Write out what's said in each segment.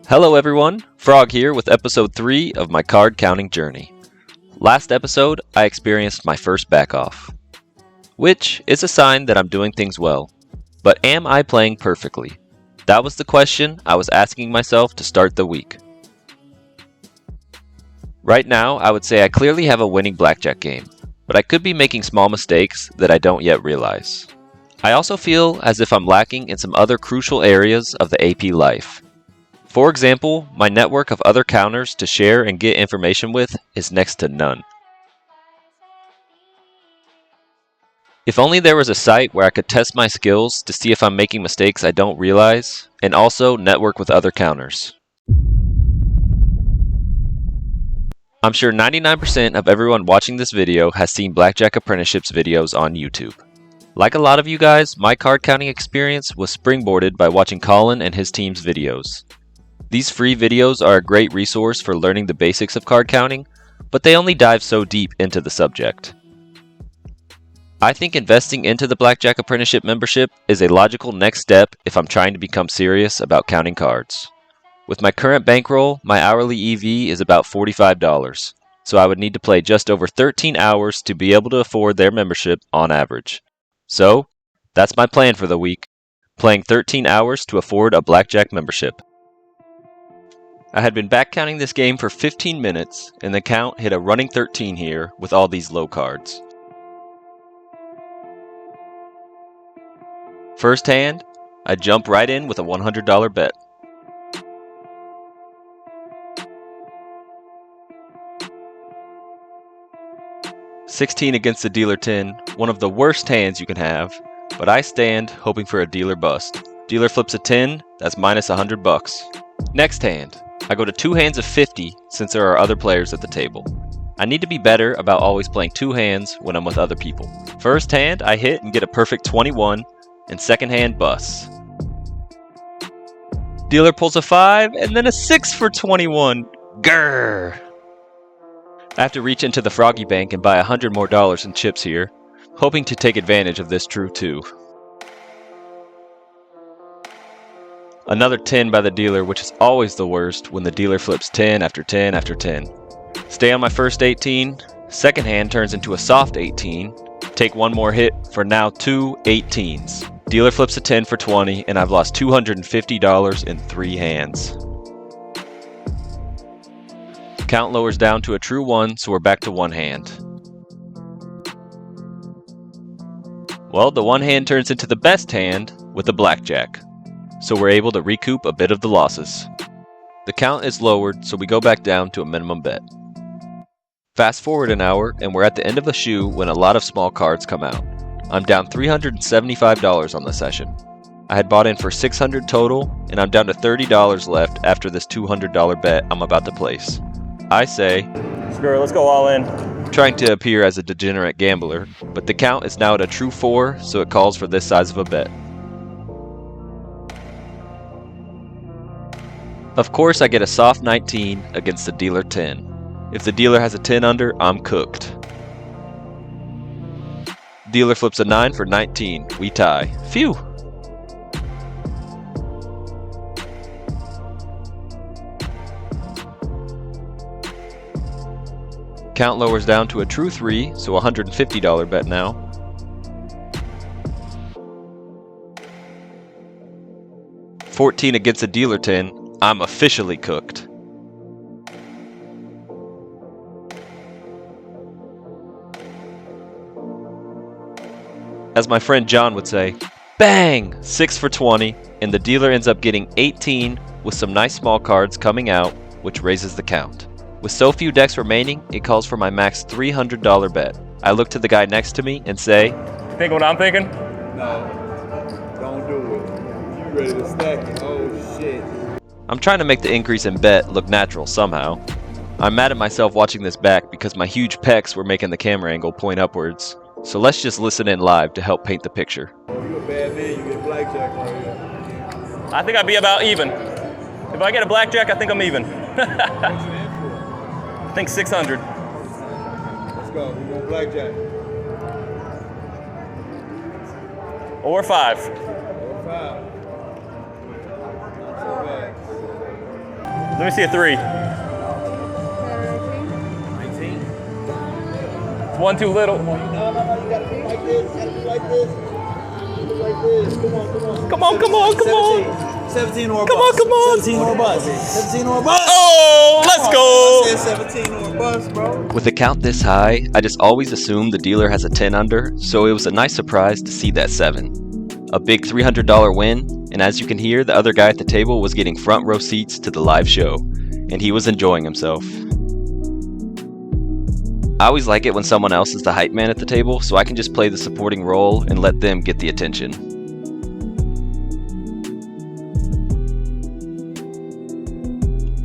Hello everyone, Frog here with episode 3 of my card counting journey. Last episode, I experienced my first back off, which is a sign that I'm doing things well. But am I playing perfectly? That was the question I was asking myself to start the week. Right now, I would say I clearly have a winning blackjack game, but I could be making small mistakes that I don't yet realize. I also feel as if I'm lacking in some other crucial areas of the AP life. For example, my network of other counters to share and get information with is next to none. If only there was a site where I could test my skills to see if I'm making mistakes I don't realize, and also network with other counters. I'm sure 99% of everyone watching this video has seen Blackjack Apprenticeship's videos on YouTube. Like a lot of you guys, my card counting experience was springboarded by watching Colin and his team's videos. These free videos are a great resource for learning the basics of card counting, but they only dive so deep into the subject. I think investing into the Blackjack Apprenticeship membership is a logical next step if I'm trying to become serious about counting cards. With my current bankroll, my hourly EV is about $45, so I would need to play just over 13 hours to be able to afford their membership on average. So, that's my plan for the week, playing 13 hours to afford a Blackjack membership. I had been back counting this game for 15 minutes, and the count hit a running 13 here with all these low cards. First hand, I jump right in with a $100 bet. $16 against the dealer 10, one of the worst hands you can have, but I stand hoping for a dealer bust. Dealer flips a 10, that's minus $100. Next hand, I go to 2 hands of 50 since there are other players at the table. I need to be better about always playing 2 hands when I'm with other people. First hand, I hit and get a perfect 21, and second hand busts. Dealer pulls a 5 and then a 6 for 21. Grrr! I have to reach into the Froggy Bank and buy $100 more in chips here, hoping to take advantage of this true 2. Another 10 by the dealer, which is always the worst when the dealer flips 10 after 10 after 10. Stay on my first 18, second hand turns into a soft 18, take one more hit for now 2 18s. Dealer flips a 10 for 20 and I've lost $250 in 3 hands. Count lowers down to a true 1, so we're back to 1 hand. Well, the 1 hand turns into the best hand with a blackjack, so we're able to recoup a bit of the losses. The count is lowered, so we go back down to a minimum bet. Fast forward an hour, and we're at the end of the shoe when a lot of small cards come out. I'm down $375 on the session. I had bought in for $600 total, and I'm down to $30 left after this $200 bet I'm about to place. I say, screw it, let's go all in. Trying to appear as a degenerate gambler, but the count is now at a true 4, so it calls for this size of a bet. Of course, I get a soft 19 against the dealer 10. If the dealer has a 10 under, I'm cooked. Dealer flips a 9 for 19. We tie. Phew! Count lowers down to a true 3, so a $150 bet now. $14 against the dealer 10. I'm officially cooked. As my friend John would say, bang! 6 for 20, and the dealer ends up getting 18 with some nice small cards coming out, which raises the count. With so few decks remaining, it calls for my max $300 bet. I look to the guy next to me and say, Think what I'm thinking? No, don't do it. You ready to stack it? Oh shit. I'm trying to make the increase in bet look natural somehow. I'm mad at myself watching this back because my huge pecs were making the camera angle point upwards. So let's just listen in live to help paint the picture. Oh, you a bad man, you get blackjack right here. I think I'd be about even. If I get a blackjack, I think I'm even. I think 600. Let's go, we want blackjack. Or 5. Or 5. Let me see a 3. 19. It's one too little. No, you gotta be like this. You gotta be like this. Look like this. Come on. Come on. 17 or a Come bust. on. 17 or a bust. 17 or a bust. Oh, let's go. I said 17 or a bust, bro. With a count this high, I just always assume the dealer has a 10 under, so it was a nice surprise to see that 7. A big $300 win, and as you can hear, the other guy at the table was getting front row seats to the live show, and he was enjoying himself. I always like it when someone else is the hype man at the table, so I can just play the supporting role and let them get the attention.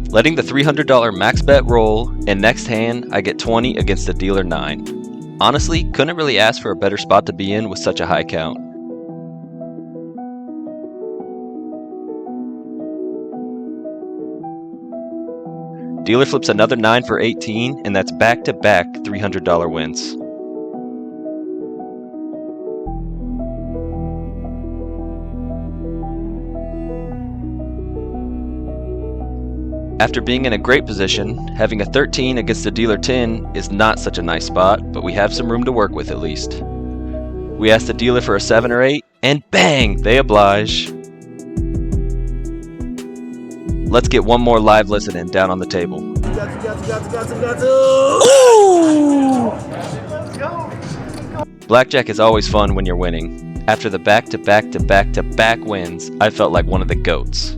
Letting the $300 max bet roll, and next hand, I get 20 against the dealer 9. Honestly, couldn't really ask for a better spot to be in with such a high count. Dealer flips another 9 for 18, and that's back-to-back $300 wins. After being in a great position, having a 13 against a dealer 10 is not such a nice spot, but we have some room to work with at least. We ask the dealer for a 7 or 8, and bang! They oblige. Let's get one more live listening down on the table. Blackjack is always fun when you're winning. After the back-to-back-to-back-to-back wins, I felt like one of the GOATs.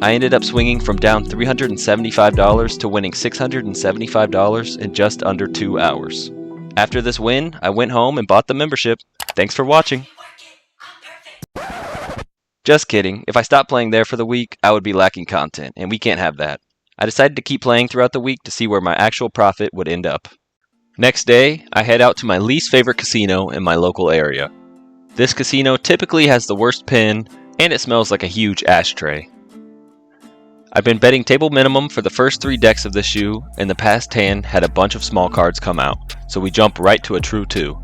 I ended up swinging from down $375 to winning $675 in just under 2 hours. After this win, I went home and bought the membership. Thanks for watching. Just kidding. If I stopped playing there for the week, I would be lacking content, and we can't have that. I decided to keep playing throughout the week to see where my actual profit would end up. Next day, I head out to my least favorite casino in my local area. This casino typically has the worst pin, and it smells like a huge ashtray. I've been betting table minimum for the first 3 decks of this shoe, and the past hand had a bunch of small cards come out, so we jump right to a true 2.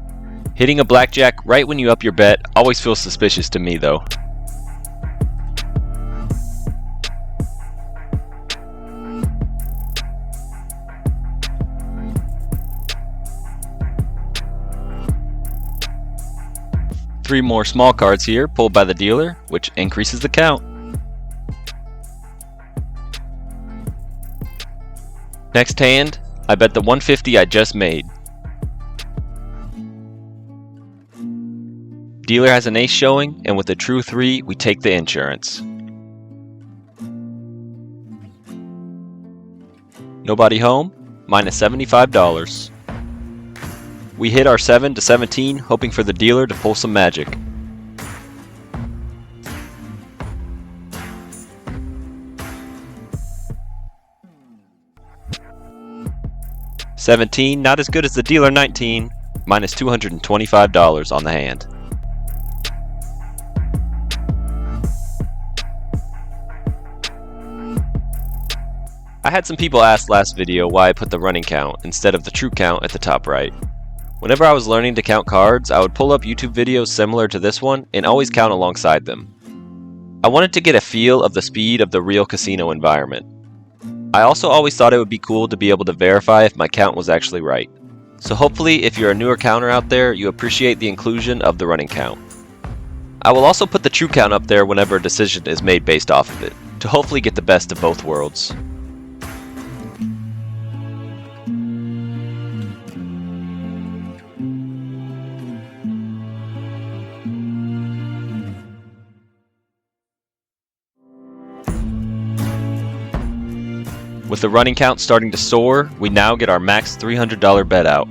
Hitting a blackjack right when you up your bet always feels suspicious to me though. Three more small cards here pulled by the dealer, which increases the count. Next hand, I bet the 150 I just made. Dealer has an ace showing, and with a true 3, we take the insurance. Nobody home? Minus $75. We hit our 7 to 17, hoping for the dealer to pull some magic. $17, not as good as the dealer 19, minus $225 on the hand. I had some people ask last video why I put the running count instead of the true count at the top right. Whenever I was learning to count cards, I would pull up YouTube videos similar to this one and always count alongside them. I wanted to get a feel of the speed of the real casino environment. I also always thought it would be cool to be able to verify if my count was actually right. So hopefully if you're a newer counter out there, you appreciate the inclusion of the running count. I will also put the true count up there whenever a decision is made based off of it, to hopefully get the best of both worlds. With the running count starting to soar, we now get our max $300 bet out.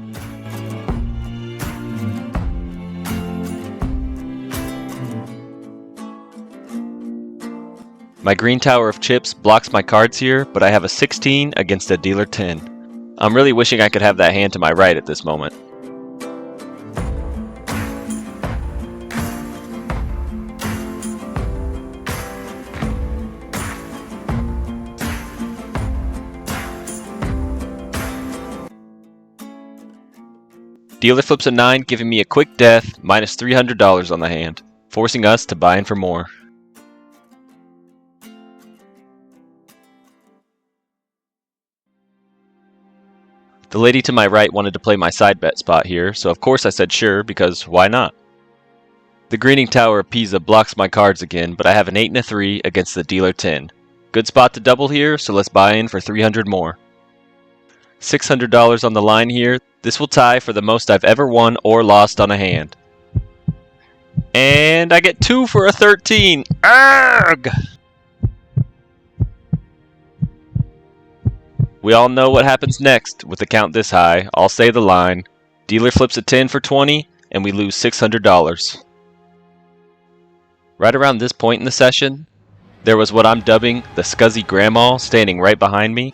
My green tower of chips blocks my cards here, but I have a 16 against a dealer 10. I'm really wishing I could have that hand to my right at this moment. Dealer flips a 9, giving me a quick death, minus $300 on the hand, forcing us to buy in for more. The lady to my right wanted to play my side bet spot here, so of course I said sure, because why not? The Greening Tower of Pisa blocks my cards again, but I have an 8 and a 3 against the dealer 10. Good spot to double here, so let's buy in for 300 more. $600 on the line here. This will tie for the most I've ever won or lost on a hand. And I get 2 for a 13. Arrgh! We all know what happens next with the count this high. I'll say the line. Dealer flips a 10 for 20, and we lose $600. Right around this point in the session, there was what I'm dubbing the scuzzy grandma standing right behind me.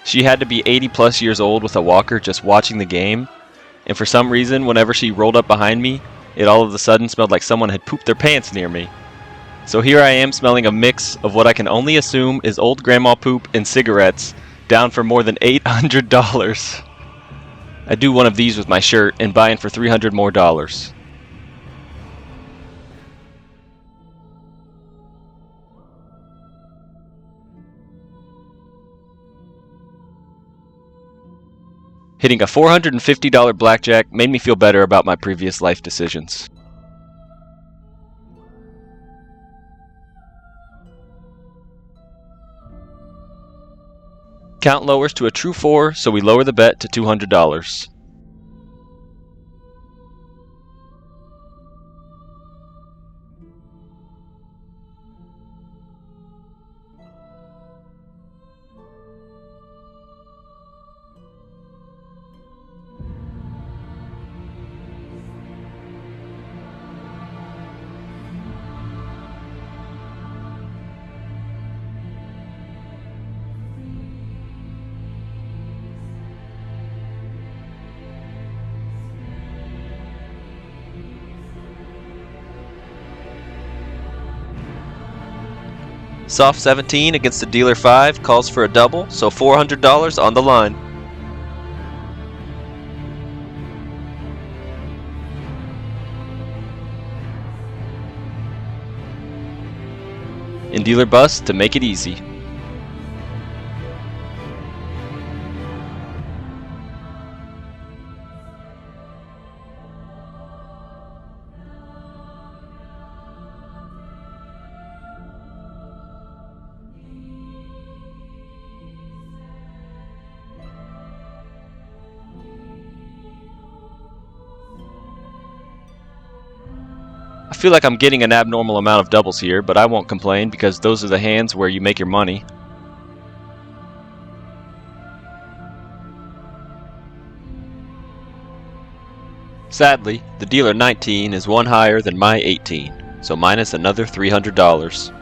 She had to be 80 plus years old with a walker just watching the game, and for some reason, whenever she rolled up behind me, it all of a sudden smelled like someone had pooped their pants near me. So here I am smelling a mix of what I can only assume is old grandma poop and cigarettes, down for more than $800. I do one of these with my shirt and buy in for $300 more. Hitting a $450 blackjack made me feel better about my previous life decisions. Count lowers to a true 4, so we lower the bet to $200. Soft 17 against the dealer 5 calls for a double, so $400 on the line. And dealer bust to make it easy. I feel like I'm getting an abnormal amount of doubles here, but I won't complain because those are the hands where you make your money. Sadly, the dealer 19 is one higher than my 18, so minus another $300.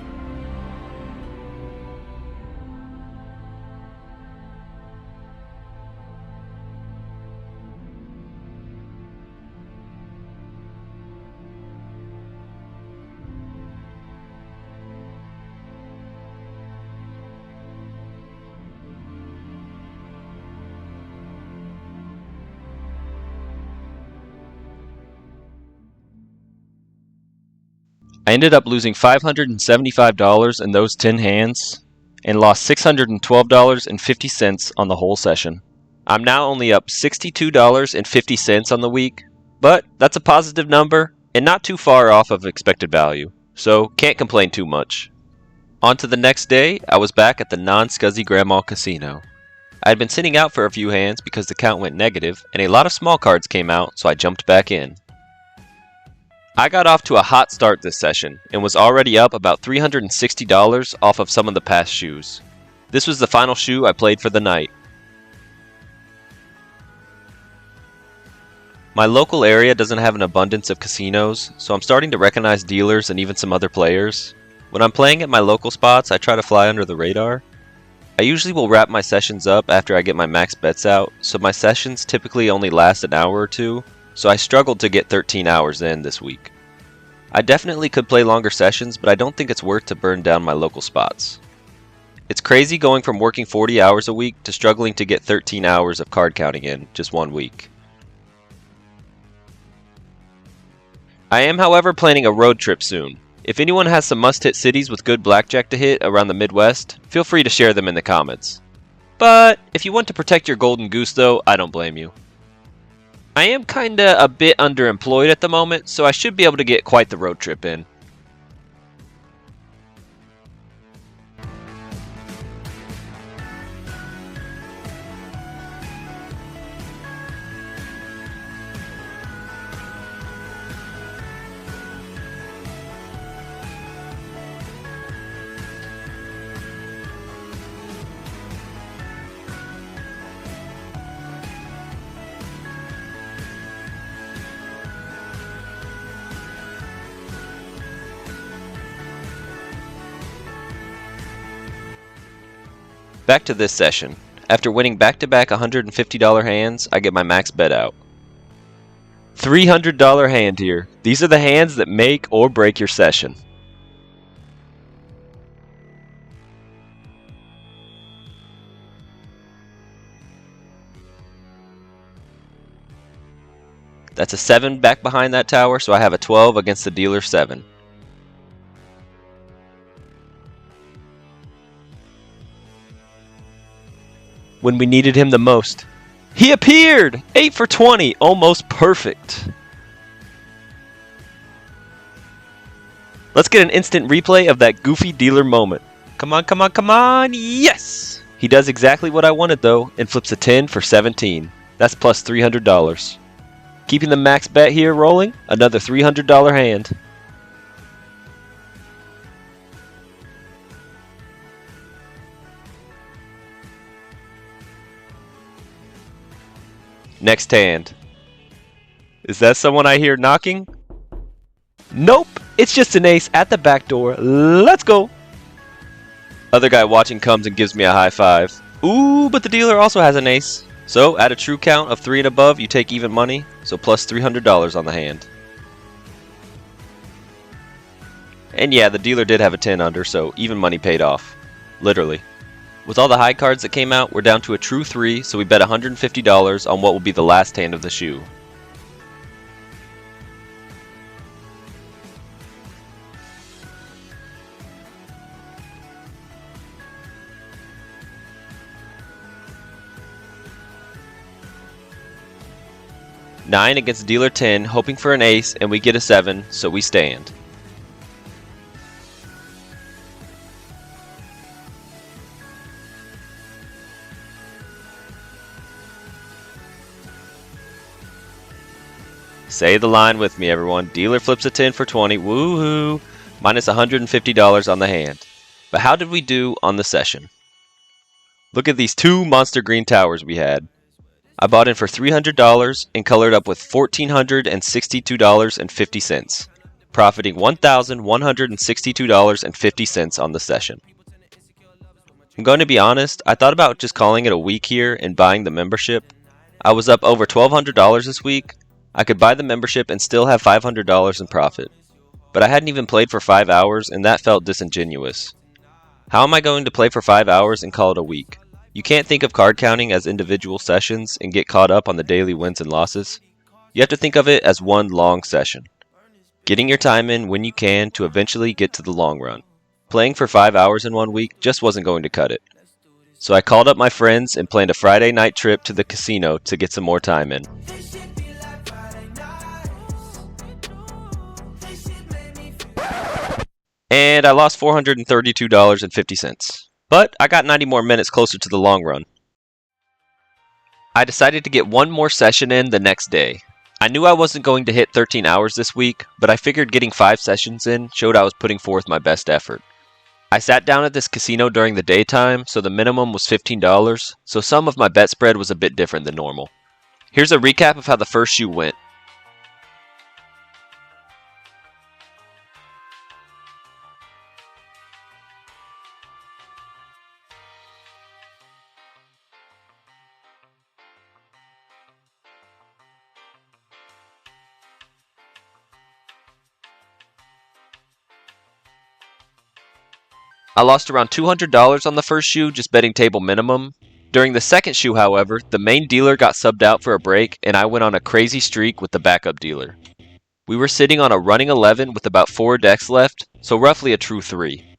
I ended up losing $575 in those 10 hands and lost $612.50 on the whole session. I'm now only up $62.50 on the week, but that's a positive number and not too far off of expected value, so can't complain too much. On to the next day, I was back at the non-scuzzy grandma casino. I had been sitting out for a few hands because the count went negative and a lot of small cards came out, so I jumped back in. I got off to a hot start this session and was already up about $360 off of some of the past shoes. This was the final shoe I played for the night. My local area doesn't have an abundance of casinos, so I'm starting to recognize dealers and even some other players. When I'm playing at my local spots, I try to fly under the radar. I usually will wrap my sessions up after I get my max bets out, so my sessions typically only last an hour or two. So I struggled to get 13 hours in this week. I definitely could play longer sessions, but I don't think it's worth to burn down my local spots. It's crazy going from working 40 hours a week to struggling to get 13 hours of card counting in just one week. I am, however, planning a road trip soon. If anyone has some must-hit cities with good blackjack to hit around the Midwest, feel free to share them in the comments. But if you want to protect your golden goose though, I don't blame you. I am kinda a bit underemployed at the moment, so I should be able to get quite the road trip in. Back to this session. After winning back-to-back $150 hands, I get my max bet out. $300 hand here. These are the hands that make or break your session. That's a 7 back behind that tower, so I have a 12 against the dealer 7. When we needed him the most, he appeared! 8 for 20, almost perfect. Let's get an instant replay of that goofy dealer moment. Come on, come on, come on, yes! He does exactly what I wanted though, and flips a 10 for 17. That's plus $300. Keeping the max bet here rolling, another $300 hand. Next hand. Is that someone I hear knocking? Nope, it's just an ace at the back door. Let's go. Other guy watching comes and gives me a high five. Ooh, but the dealer also has an ace. So at a true count of 3 and above, you take even money, so plus $300 on the hand. And yeah, the dealer did have a 10 under, so even money paid off. Literally. With all the high cards that came out, we're down to a true 3, so we bet $150 on what will be the last hand of the shoe. Nine against dealer 10, hoping for an ace, and we get a 7, so we stand. Say the line with me, everyone. Dealer flips a 10 for 20. Woohoo! Minus $150 on the hand. But how did we do on the session? Look at these 2 monster green towers we had. I bought in for $300 and colored up with $1,462.50, profiting $1,162.50 on the session. I'm going to be honest, I thought about just calling it a week here and buying the membership. I was up over $1,200 this week. I could buy the membership and still have $500 in profit. But I hadn't even played for 5 hours and that felt disingenuous. How am I going to play for 5 hours and call it a week? You can't think of card counting as individual sessions and get caught up on the daily wins and losses. You have to think of it as one long session. Getting your time in when you can to eventually get to the long run. Playing for 5 hours in 1 week just wasn't going to cut it. So I called up my friends and planned a Friday night trip to the casino to get some more time in. And I lost $432.50. But I got 90 more minutes closer to the long run. I decided to get one more session in the next day. I knew I wasn't going to hit 13 hours this week, but I figured getting 5 sessions in showed I was putting forth my best effort. I sat down at this casino during the daytime, so the minimum was $15, so some of my bet spread was a bit different than normal. Here's a recap of how the first shoe went. I lost around $200 on the first shoe just betting table minimum. During the second shoe, however, the main dealer got subbed out for a break and I went on a crazy streak with the backup dealer. We were sitting on a running 11 with about 4 decks left, so roughly a true 3.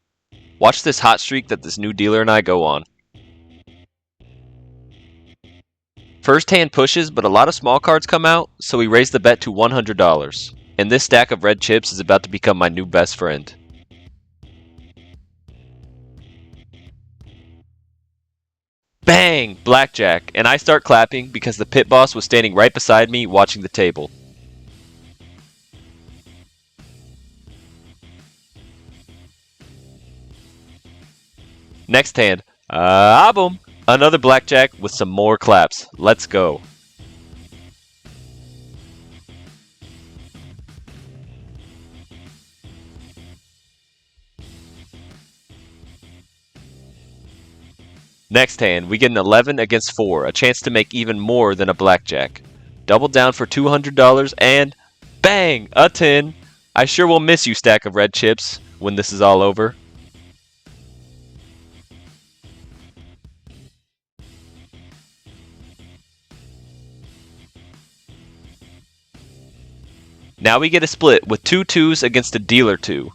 Watch this hot streak that this new dealer and I go on. First hand pushes, but a lot of small cards come out, so we raise the bet to $100. And this stack of red chips is about to become my new best friend. Bang! Blackjack, and I start clapping because the pit boss was standing right beside me watching the table. Next hand, boom! Another blackjack with some more claps. Let's go. Next hand, we get an 11 against 4, a chance to make even more than a blackjack. Double down for $200 and bang! A 10. I sure will miss you, stack of red chips, when this is all over. Now we get a split with 2 2s against a dealer 2.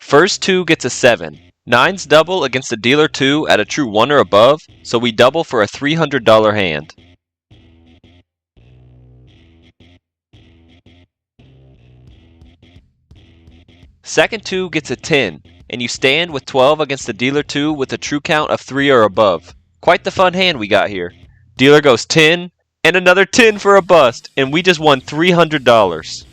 First 2 gets a 7. 9s double against a dealer 2 at a true 1 or above, so we double for a $300 hand. Second 2 gets a 10, and you stand with 12 against the dealer 2 with a true count of 3 or above. Quite the fun hand we got here. Dealer goes 10, and another 10 for a bust, and we just won $300.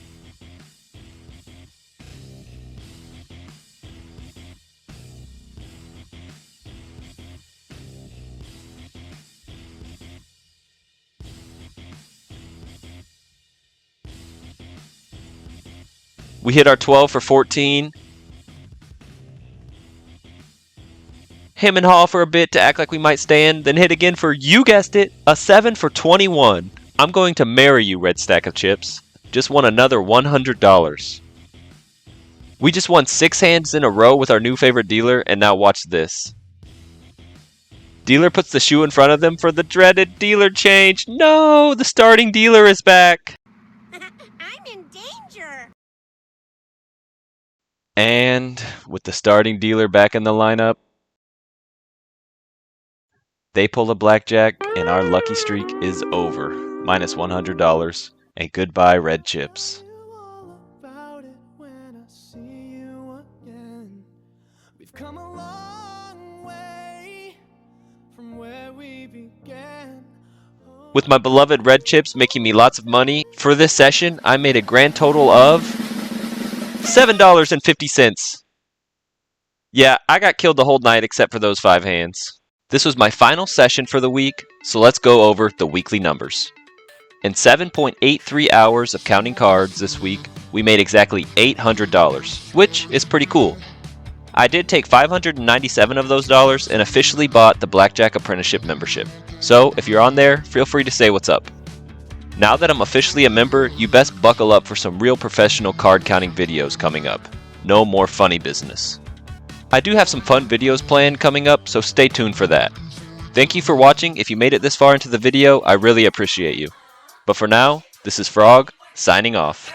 We hit our 12 for 14. Hem and haw for a bit to act like we might stand, then hit again for, you guessed it, a 7 for 21. I'm going to marry you, red stack of chips. Just won another $100. We just won 6 hands in a row with our new favorite dealer, and now watch this. Dealer puts the shoe in front of them for the dreaded dealer change. No, the starting dealer is back. I'm in danger. And with the starting dealer back in the lineup, they pull a blackjack, and our lucky streak is over. Minus $100, and goodbye, red chips. We've come a long way from where we began. With my beloved red chips making me lots of money, for this session, I made a grand total of $7.50. Yeah, I got killed the whole night except for those 5 hands. This was my final session for the week, so let's go over the weekly numbers. In 7.83 hours of counting cards this week, we made exactly $800, which is pretty cool. I did take $597 of those dollars and officially bought the Blackjack Apprenticeship membership. So if you're on there, feel free to say what's up. Now that I'm officially a member, you best buckle up for some real professional card counting videos coming up. No more funny business. I do have some fun videos planned coming up, so stay tuned for that. Thank you for watching. If you made it this far into the video, I really appreciate you. But for now, this is Frog, signing off.